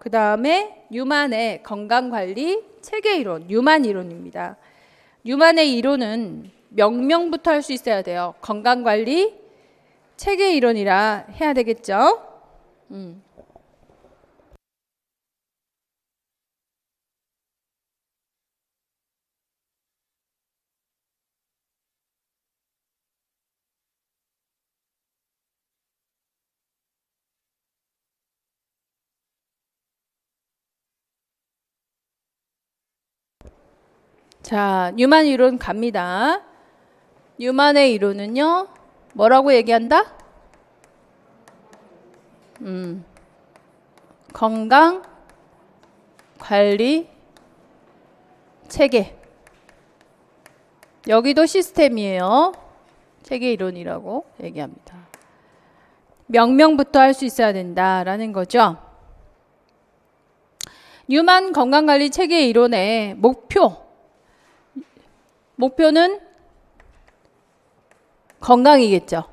그 다음에 뉴만의 건강관리 체계 이론, 뉴만 이론입니다. 뉴만의 이론은 명명부터 할 수 있어야 돼요. 건강관리 체계 이론이라 해야 되겠죠. 자, 뉴만 이론 갑니다. 뉴만의 이론은요, 뭐라고 얘기한다? 건강 관리 체계. 여기도 시스템이에요. 체계 이론이라고 얘기합니다. 명명부터 할 수 있어야 된다라는 거죠. 뉴만 건강관리 체계 이론의 목표는 건강이겠죠.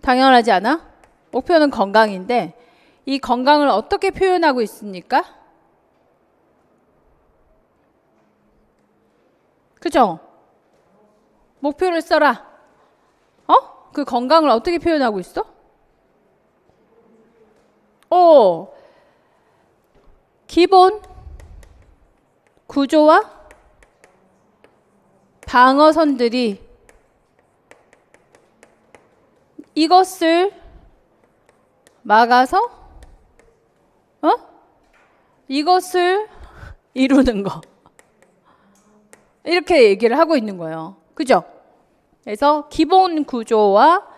당연하지 않아? 목표는 건강인데 이 건강을 어떻게 표현하고 있습니까? 그죠? 목표를 써라. 그 건강을 어떻게 표현하고 있어? 기본 구조와 방어선들이 이것을 막아서 이것을 이루는 거. 이렇게 얘기를 하고 있는 거예요. 그죠? 그래서 기본 구조와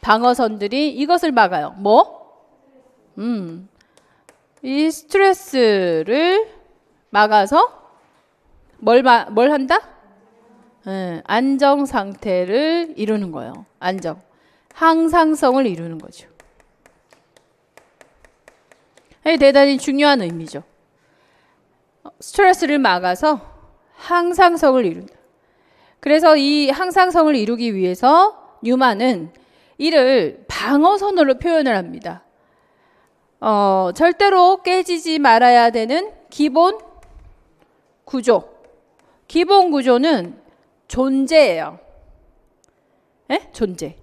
방어선들이 이것을 막아요. 이 스트레스를 막아서 뭘 한다? 안정 상태를 이루는 거예요. 항상성을 이루는 거죠. 대단히 중요한 의미죠. 스트레스를 막아서 항상성을 이룬다. 그래서 이 항상성을 이루기 위해서 뉴만은 이를 방어선으로 표현을 합니다. 절대로 깨지지 말아야 되는 기본 구조. 기본 구조는 존재예요. 존재.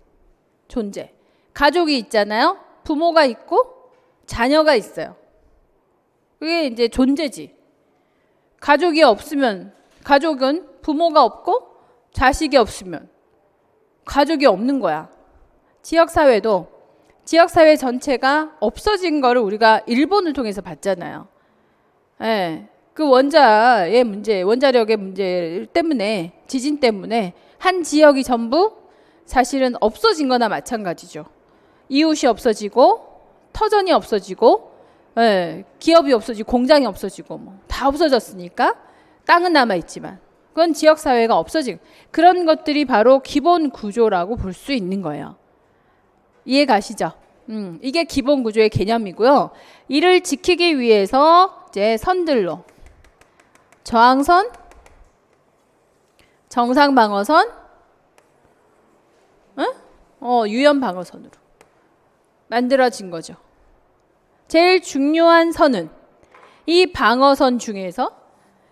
가족이 있잖아요. 부모가 있고 자녀가 있어요. 그게 이제 존재지. 가족은 부모가 없고 자식이 없으면 가족이 없는 거야. 지역사회 전체가 없어진 거를 우리가 일본을 통해서 봤잖아요. 그 원자력의 문제 때문에, 지진 때문에 한 지역이 전부 사실은 없어진 거나 마찬가지죠. 이웃이 없어지고, 터전이 없어지고, 기업이 없어지고, 공장이 없어지고, 다 없어졌으니까 땅은 남아있지만, 그건 지역사회가 없어진, 그런 것들이 바로 기본 구조라고 볼 수 있는 거예요. 이해 가시죠? 이게 기본 구조의 개념이고요. 이를 지키기 위해서 이제 선들로 저항선, 정상방어선, 유연방어선으로 만들어진 거죠. 제일 중요한 선은 이 방어선 중에서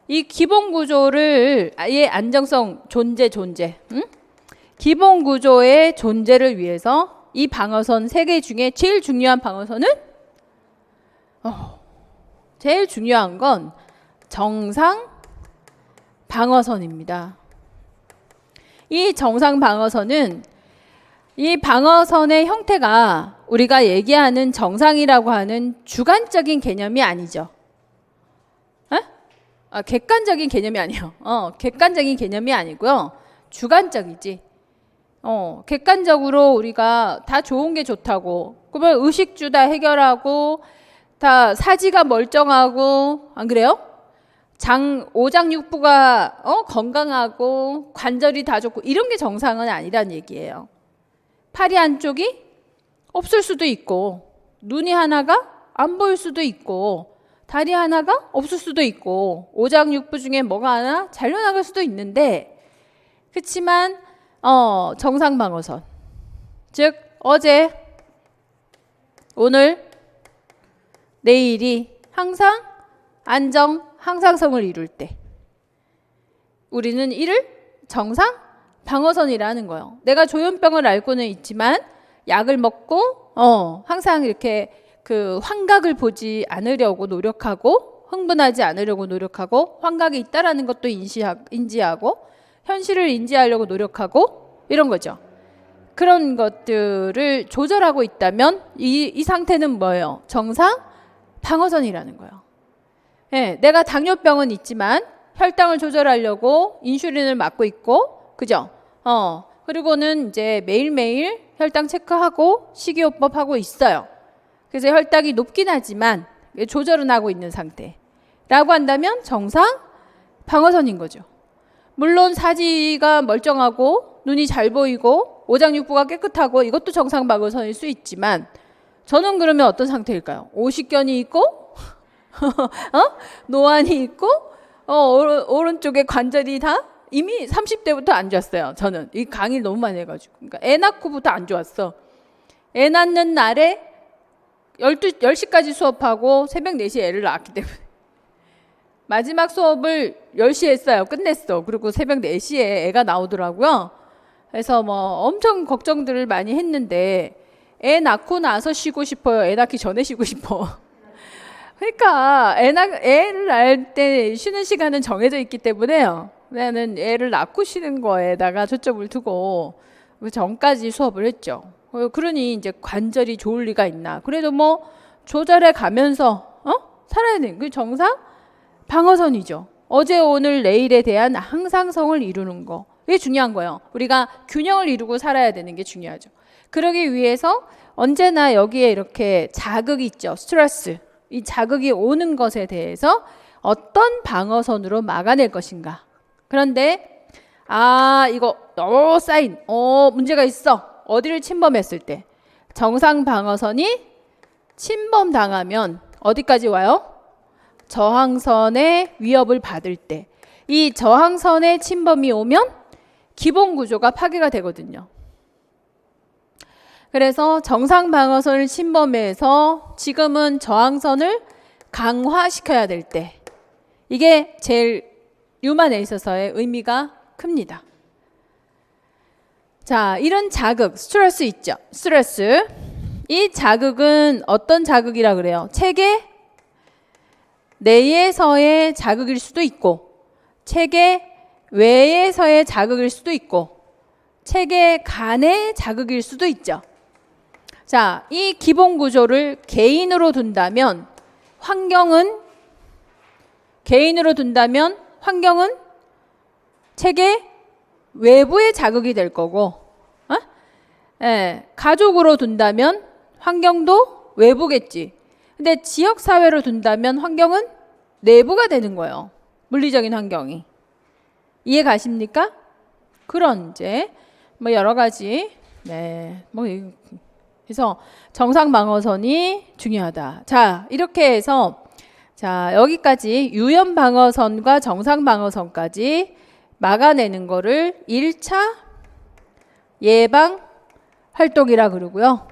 이 기본 구조를 의 안정성, 존재. 기본 구조의 존재를 위해서 이 방어선 3개 중에 제일 중요한 방어선은 제일 중요한 건 정상 방어선입니다. 이 정상 방어선은 이 방어선의 형태가 우리가 얘기하는 정상이라고 하는 주관적인 개념이 아니죠. 객관적인 개념이 아니에요. 객관적인 개념이 아니고요. 주관적이지. 객관적으로 우리가 다 좋은 게 좋다고, 그러면 의식주 다 해결하고 다 사지가 멀쩡하고, 안 그래요? 오장육부가 건강하고 관절이 다 좋고 이런 게 정상은 아니란 얘기예요. 팔이 한쪽이 없을 수도 있고, 눈이 하나가 안 보일 수도 있고, 다리 하나가 없을 수도 있고, 오장육부 중에 뭐가 하나 잘려나갈 수도 있는데, 그렇지만 정상 방어선, 즉 어제, 오늘, 내일이 항상 안정, 항상성을 이룰 때 우리는 이를 정상 방어선이라는 거예요. 내가 조현병을 알고는 있지만 약을 먹고 항상 이렇게 그 환각을 보지 않으려고 노력하고 흥분하지 않으려고 노력하고 환각이 있다라는 것도 인지하고 현실을 인지하려고 노력하고 이런 거죠. 그런 것들을 조절하고 있다면 이 상태는 뭐예요? 정상 방어선이라는 거예요. 네, 내가 당뇨병은 있지만 혈당을 조절하려고 인슐린을 맞고 있고, 그죠? 그리고는 이제 매일매일 혈당 체크하고 식이요법 하고 있어요. 그래서 혈당이 높긴 하지만 조절은 하고 있는 상태라고 한다면 정상 방어선인 거죠. 물론 사지가 멀쩡하고 눈이 잘 보이고 오장육부가 깨끗하고 이것도 정상 방어선일 수 있지만 저는 그러면 어떤 상태일까요? 오십견이 있고 노안이 있고 오른쪽에 관절이 다 이미 30대부터 안 좋았어요. 저는 이 강의를 너무 많이 해가지고. 그러니까 애 낳고부터 안 좋았어. 애 낳는 날에 10시까지 수업하고 새벽 4시에 애를 낳았기 때문에 마지막 수업을 10시에 했어요. 끝냈어. 그리고 새벽 4시에 애가 나오더라고요. 그래서 뭐 엄청 걱정들을 많이 했는데 애 낳고 나서 쉬고 싶어요? 애 낳기 전에 쉬고 싶어? 그러니까 애를 낳을 때 쉬는 시간은 정해져 있기 때문에요. 나는 애를 낳고 쉬는 거에다가 초점을 두고 그 전까지 수업을 했죠. 그러니 이제 관절이 좋을 리가 있나. 그래도 뭐 조절해 가면서 살아야 되는 그 정상 방어선이죠. 어제 오늘 내일에 대한 항상성을 이루는 거. 이게 중요한 거예요. 우리가 균형을 이루고 살아야 되는 게 중요하죠. 그러기 위해서 언제나 여기에 이렇게 자극이 있죠. 스트레스. 이 자극이 오는 것에 대해서 어떤 방어선으로 막아낼 것인가. 그런데 이거 쌓인 문제가 있어. 어디를 침범했을 때 정상 방어선이 침범당하면 어디까지 와요? 저항선의 위협을 받을 때 이 저항선의 침범이 오면 기본 구조가 파괴가 되거든요. 그래서 정상 방어선을 침범해서 지금은 저항선을 강화시켜야 될 때 이게 제일 뉴만에 있어서의 의미가 큽니다. 자, 이런 자극, 스트레스 있죠. 스트레스. 이 자극은 어떤 자극이라 그래요? 체계 내에서의 자극일 수도 있고 체계 외에서의 자극일 수도 있고 체계 간의 자극일 수도 있죠. 자, 이 기본 구조를 개인으로 둔다면 환경은 체계 외부의 자극이 될 거고 가족으로 둔다면 환경도 외부겠지. 근데 지역사회로 둔다면 환경은 내부가 되는 거예요. 물리적인 환경이. 이해 가십니까? 그런 이제 뭐 여러 가지 그래서 정상 방어선이 중요하다. 자, 이렇게 해서 자, 여기까지 유연 방어선과 정상 방어선까지 막아내는 거를 1차 예방 활동이라 그러고요.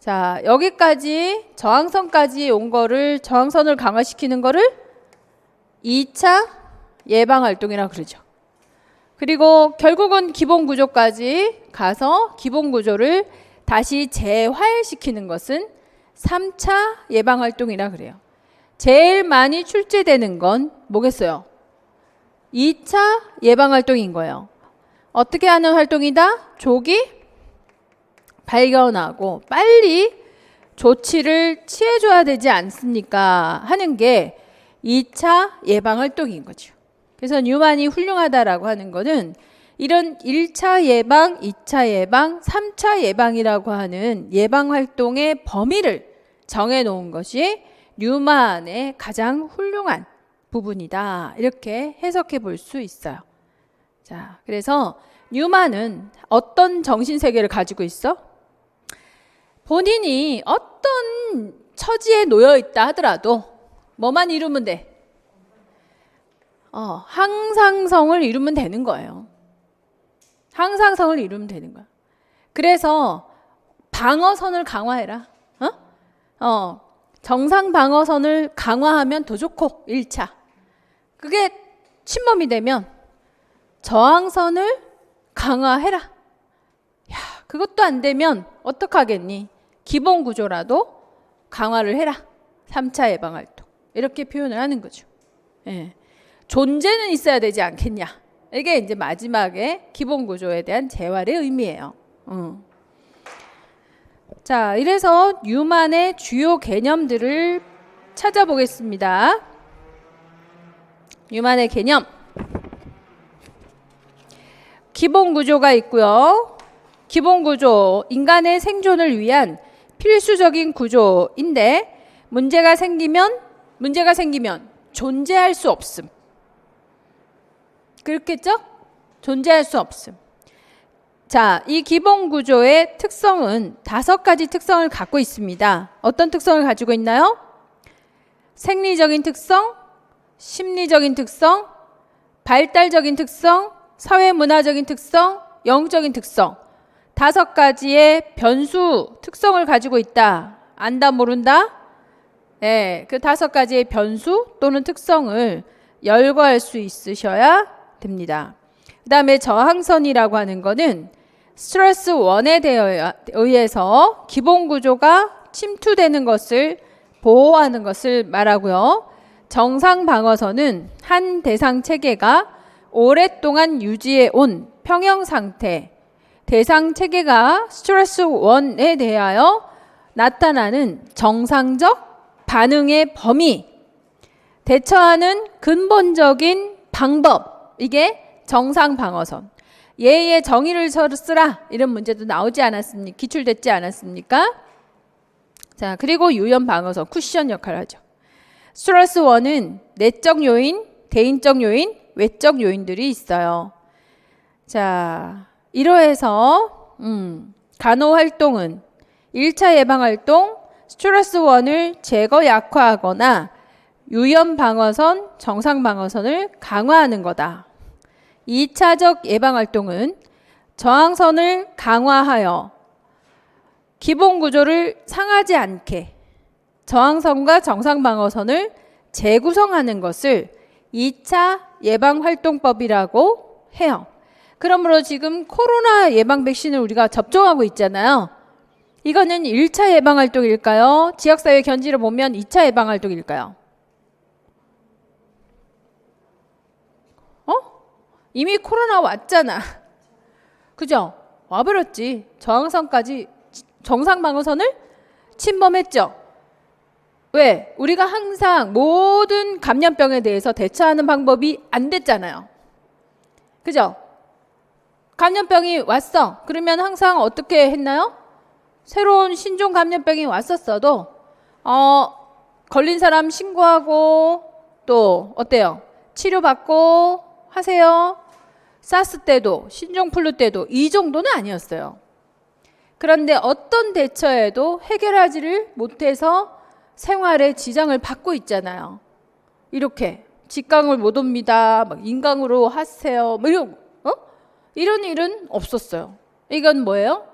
자, 여기까지 저항선까지 온 거를 저항선을 강화시키는 거를 2차 예방 활동이라 그러죠. 그리고 결국은 기본 구조까지 가서 기본 구조를 다시 재활시키는 것은 3차 예방 활동이라 그래요. 제일 많이 출제되는 건 뭐겠어요? 2차 예방 활동인 거예요. 어떻게 하는 활동이다? 조기 발견하고 빨리 조치를 취해줘야 되지 않습니까? 하는 게 2차 예방 활동인 거죠. 그래서 뉴만이 훌륭하다라고 하는 거는 이런 1차 예방, 2차 예방, 3차 예방이라고 하는 예방 활동의 범위를 정해놓은 것이 뉴만의 가장 훌륭한 부분이다. 이렇게 해석해 볼 수 있어요. 자, 그래서 뉴만은 어떤 정신세계를 가지고 있어? 본인이 어떤 처지에 놓여 있다 하더라도 뭐만 이루면 돼? 항상성을 이루면 되는 거예요. 항상성을 이루면 되는 거야. 그래서 방어선을 강화해라. 정상 방어선을 강화하면 더 좋고 1차. 그게 침범이 되면 저항선을 강화해라. 야, 그것도 안 되면 어떡하겠니? 기본 구조라도 강화를 해라. 3차 예방활동. 이렇게 표현을 하는 거죠. 예. 존재는 있어야 되지 않겠냐. 이게 이제 마지막에 기본 구조에 대한 재활의 의미예요. 자, 이래서 뉴만의 주요 개념들을 찾아보겠습니다. 뉴만의 개념. 기본 구조가 있고요. 기본 구조, 인간의 생존을 위한 필수적인 구조인데 문제가 생기면 존재할 수 없음. 그렇겠죠? 존재할 수 없음. 자, 이 기본 구조의 특성은 5가지 특성을 갖고 있습니다. 어떤 특성을 가지고 있나요? 생리적인 특성, 심리적인 특성, 발달적인 특성, 사회문화적인 특성, 영적인 특성. 5가지의 변수 특성을 가지고 있다. 안다 모른다? 네, 그 5가지의 변수 또는 특성을 열거할 수 있으셔야 됩니다. 그 다음에 저항선이라고 하는 거는 스트레스 원에 의해서 기본 구조가 침투되는 것을 보호하는 것을 말하고요. 정상 방어선은 한 대상 체계가 오랫동안 유지해 온 평형 상태, 대상 체계가 스트레스 원에 대하여 나타나는 정상적 반응의 범위, 대처하는 근본적인 방법, 이게 정상 방어선. 예의 정의를 쓰라, 이런 문제도 나오지 않았습니까? 기출됐지 않았습니까? 자, 그리고 유연 방어선, 쿠션 역할을 하죠. 스트레스 원은 내적 요인, 대인적 요인, 외적 요인들이 있어요. 자, 이러해서 간호 활동은 1차 예방 활동, 스트레스 원을 제거 약화하거나 유연 방어선, 정상 방어선을 강화하는 거다. 2차적 예방 활동은 저항선을 강화하여 기본 구조를 상하지 않게 저항선과 정상 방어선을 재구성하는 것을 2차 예방 활동법이라고 해요. 그러므로 지금 코로나 예방 백신을 우리가 접종하고 있잖아요. 이거는 1차 예방 활동일까요? 지역사회 견지를 보면 2차 예방 활동일까요? 이미 코로나 왔잖아. 그죠? 와버렸지. 저항선까지 정상 방어선을 침범했죠. 왜? 우리가 항상 모든 감염병에 대해서 대처하는 방법이 안 됐잖아요. 그죠? 감염병이 왔어. 그러면 항상 어떻게 했나요? 새로운 신종 감염병이 왔었어도 걸린 사람 신고하고 또 어때요? 치료받고 하세요. 사스 때도 신종 플루 때도 이 정도는 아니었어요. 그런데 어떤 대처에도 해결하지를 못해서 생활에 지장을 받고 있잖아요. 이렇게 직강을 못 옵니다. 막 인강으로 하세요. 뭐 이런 일은 없었어요. 이건 뭐예요?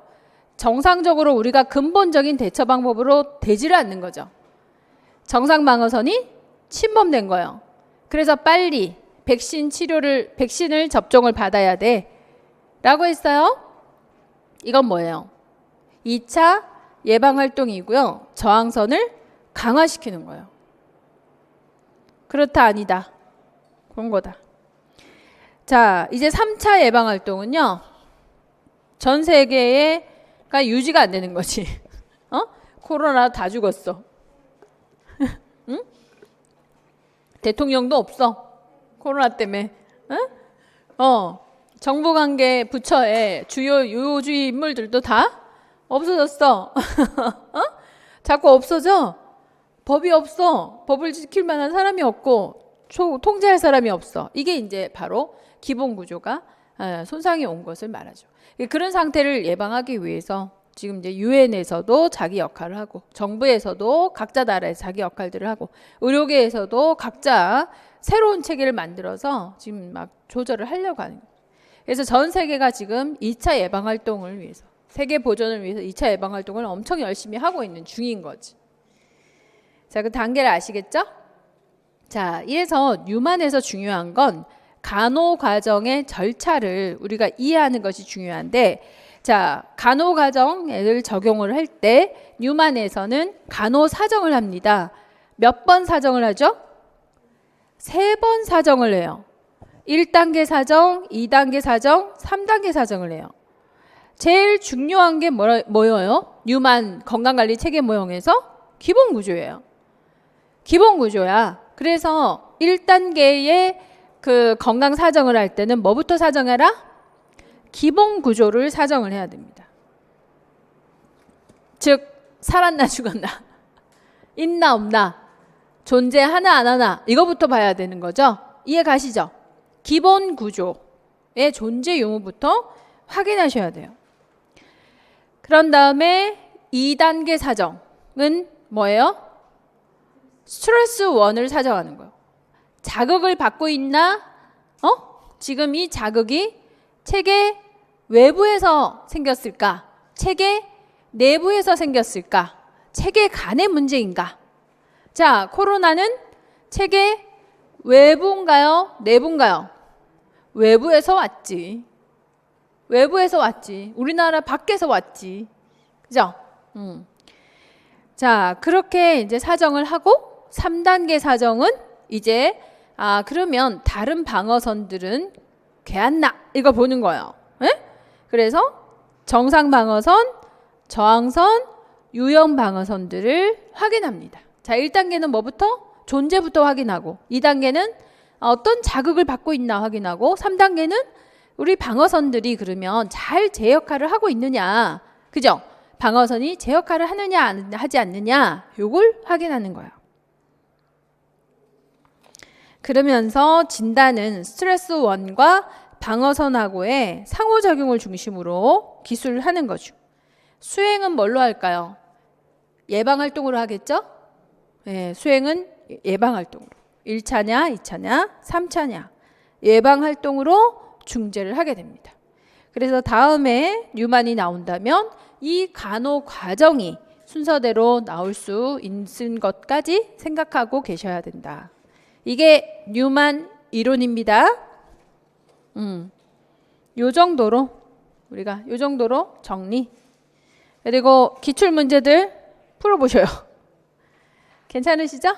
정상적으로 우리가 근본적인 대처 방법으로 되지를 않는 거죠. 정상 방어선이 침범된 거예요. 그래서 빨리 백신을 접종을 받아야 돼 라고 했어요. 이건 뭐예요? 2차 예방활동이고요. 저항선을 강화시키는 거예요. 그렇다 아니다. 그런 거다. 자, 이제 3차 예방활동은요. 전 세계가 유지가 안 되는 거지. 코로나 다 죽었어. 응? 대통령도 없어. 코로나 때문에. 정부 관계 부처의 주요 유효주의 인물들도 다 없어졌어. 자꾸 없어져. 법이 없어. 법을 지킬 만한 사람이 없고 통제할 사람이 없어. 이게 이제 바로 기본 구조가 손상이 온 것을 말하죠. 그런 상태를 예방하기 위해서 지금 이제 유엔에서도 자기 역할을 하고 정부에서도 각자 나라에서 자기 역할들을 하고 의료계에서도 각자 새로운 체계를 만들어서 지금 막 조절을 하려고 하는 거예요. 그래서 전 세계가 지금 2차 예방 활동을 위해서 세계 보존을 위해서 2차 예방 활동을 엄청 열심히 하고 있는 중인 거지. 자, 그 단계를 아시겠죠? 자, 이래서 뉴만에서 중요한 건 간호 과정의 절차를 우리가 이해하는 것이 중요한데, 자, 간호 과정을 적용을 할 때 뉴만에서는 간호 사정을 합니다. 몇 번 사정을 하죠? 3번 사정을 해요. 1단계 사정, 2단계 사정, 3단계 사정을 해요. 제일 중요한 게 뭐예요? 뉴만 건강관리 체계 모형에서 기본 구조예요. 기본 구조야. 그래서 1단계의 그 건강 사정을 할 때는 뭐부터 사정해라? 기본 구조를 사정을 해야 됩니다. 즉, 살았나 죽었나, 있나 없나, 존재하나 안 하나, 이거부터 봐야 되는 거죠. 이해 가시죠? 기본 구조의 존재 유무부터 확인하셔야 돼요. 그런 다음에 2단계 사정은 뭐예요? 스트레스 1을 사정하는 거예요. 자극을 받고 있나? 지금 이 자극이 체계 외부에서 생겼을까? 체계 내부에서 생겼을까? 체계 간의 문제인가? 자, 코로나는 체계 외부인가요? 내부인가요? 외부에서 왔지. 외부에서 왔지. 우리나라 밖에서 왔지. 그죠? 자, 그렇게 이제 사정을 하고 3단계 사정은 이제 그러면 다른 방어선들은 개안나 이거 보는 거예요. 에? 그래서 정상 방어선, 저항선, 유형 방어선들을 확인합니다. 자, 1단계는 뭐부터? 존재부터 확인하고, 2단계는 어떤 자극을 받고 있나 확인하고, 3단계는 우리 방어선들이 그러면 잘 제 역할을 하고 있느냐, 그죠? 방어선이 제 역할을 하느냐 하지 않느냐, 요걸 확인하는 거예요. 그러면서 진단은 스트레스 1과 방어선하고의 상호작용을 중심으로 기술을 하는 거죠. 수행은 뭘로 할까요? 예방활동으로 하겠죠? 네, 수행은 예방활동으로. 1차냐, 2차냐, 3차냐. 예방활동으로 중재를 하게 됩니다. 그래서 다음에 뉴만이 나온다면 이 간호 과정이 순서대로 나올 수 있는 것까지 생각하고 계셔야 된다. 이게 뉴만 이론입니다. 요 정도로 우리가 요 정도로 정리. 그리고 기출 문제들 풀어보셔요. 괜찮으시죠?